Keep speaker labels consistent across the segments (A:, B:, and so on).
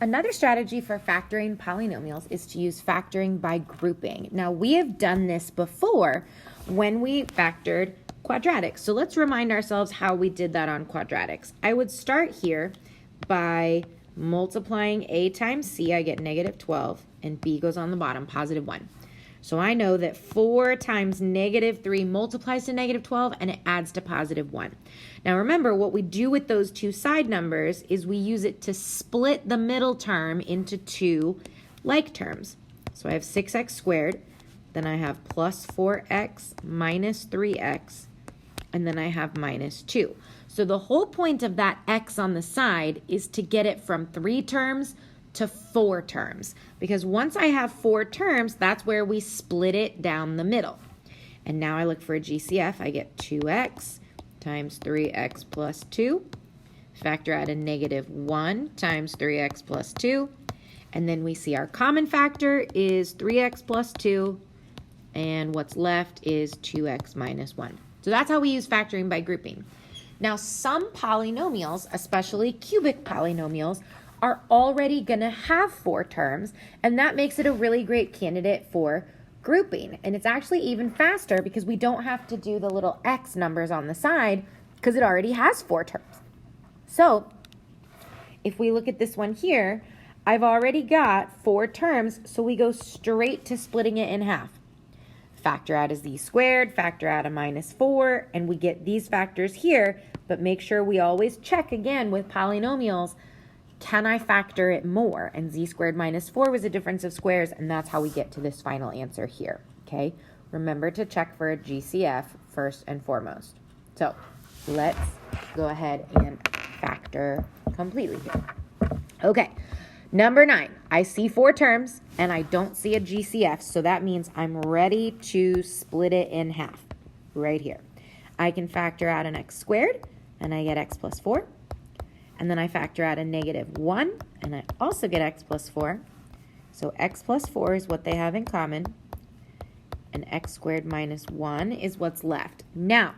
A: Another strategy for factoring polynomials is to use factoring by grouping. Now, we have done this before when we factored quadratics. So let's remind ourselves how we did that on quadratics. I would start here by multiplying a times c, I get negative 12, and b goes on the bottom, positive 1. So I know that 4 times negative 3 multiplies to negative 12, and it adds to positive 1. Now remember, what we do with those two side numbers is we use it to split the middle term into two like terms. So I have 6x squared, then I have plus 4x minus 3x, and then I have minus 2. So the whole point of that x on the side is to get it from 3 terms to 4 terms, because once I have 4 terms, that's where we split it down the middle. And now I look for a GCF. I get 2x times 3x plus 2. Factor out a negative 1 times 3x plus 2. And then we see our common factor is 3x plus 2, and what's left is 2x minus 1. So that's how we use factoring by grouping. Now, some polynomials, especially cubic polynomials, are already going to have 4 terms, and that makes it a really great candidate for grouping. And it's actually even faster because we don't have to do the little x numbers on the side because it already has 4 terms. So if we look at this one here, I've already got 4 terms, so we go straight to splitting it in half. Factor out a z squared, factor out a minus 4, and we get these factors here, but make sure we always check again with polynomials, can I factor it more? And z squared minus 4 was a difference of squares, and that's how we get to this final answer here, okay? Remember to check for a GCF first and foremost. So let's go ahead and factor completely here. Okay, number 9, I see 4 terms, and I don't see a GCF, so that means I'm ready to split it in half right here. I can factor out an x squared, and I get x plus 4. And then I factor out a negative 1, and I also get x plus 4. So x plus 4 is what they have in common, and x squared minus 1 is what's left. Now,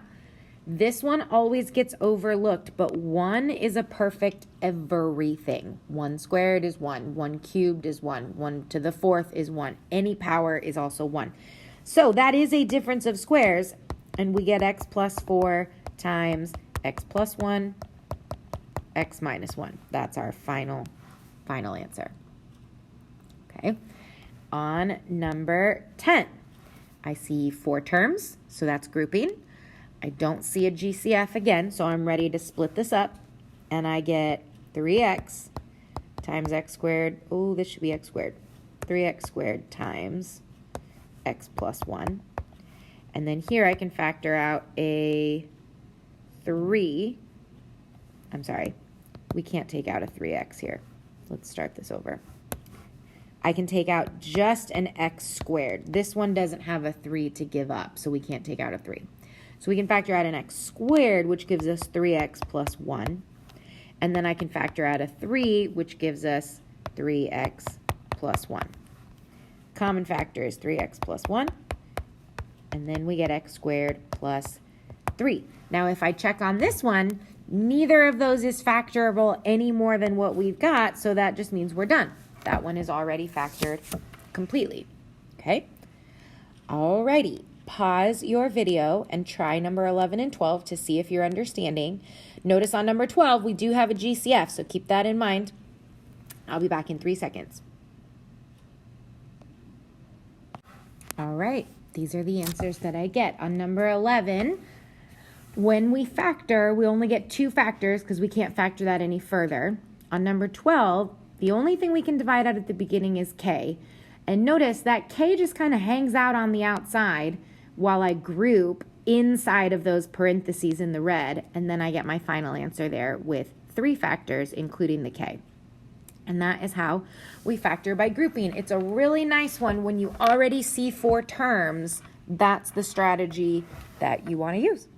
A: this one always gets overlooked, but 1 is a perfect everything. 1 squared is 1, 1 cubed is 1, 1 to the 4th is 1. Any power is also 1. So that is a difference of squares, and we get x plus 4 times x plus 1, x minus 1. That's our final answer. Okay. On number 10, I see 4 terms, so that's grouping. I don't see a GCF again, so I'm ready to split this up, and I get 3x times x squared. Oh, this should be x squared. 3x squared times x plus 1. And then here I can factor out a 3. I'm sorry. We can't take out a 3x here. Let's start this over. I can take out just an x squared. This one doesn't have a 3 to give up, so we can't take out a 3. So we can factor out an x squared, which gives us 3x plus 1. And then I can factor out a 3, which gives us 3x plus 1. Common factor is 3x plus 1. And then we get x squared plus 3. Now, if I check on this one, neither of those is factorable any more than what we've got, so that just means we're done. That one is already factored completely, okay? Alrighty, pause your video and try number 11 and 12 to see if you're understanding. Notice on number 12, we do have a GCF, so keep that in mind. I'll be back in 3 seconds. All right, these are the answers that I get. On number 11, when we factor, we only get 2 factors because we can't factor that any further. On number 12, the only thing we can divide out at the beginning is k. And notice that k just kind of hangs out on the outside while I group inside of those parentheses in the red, and then I get my final answer there with 3 factors, including the k. And that is how we factor by grouping. It's a really nice one when you already see 4 terms. That's the strategy that you want to use.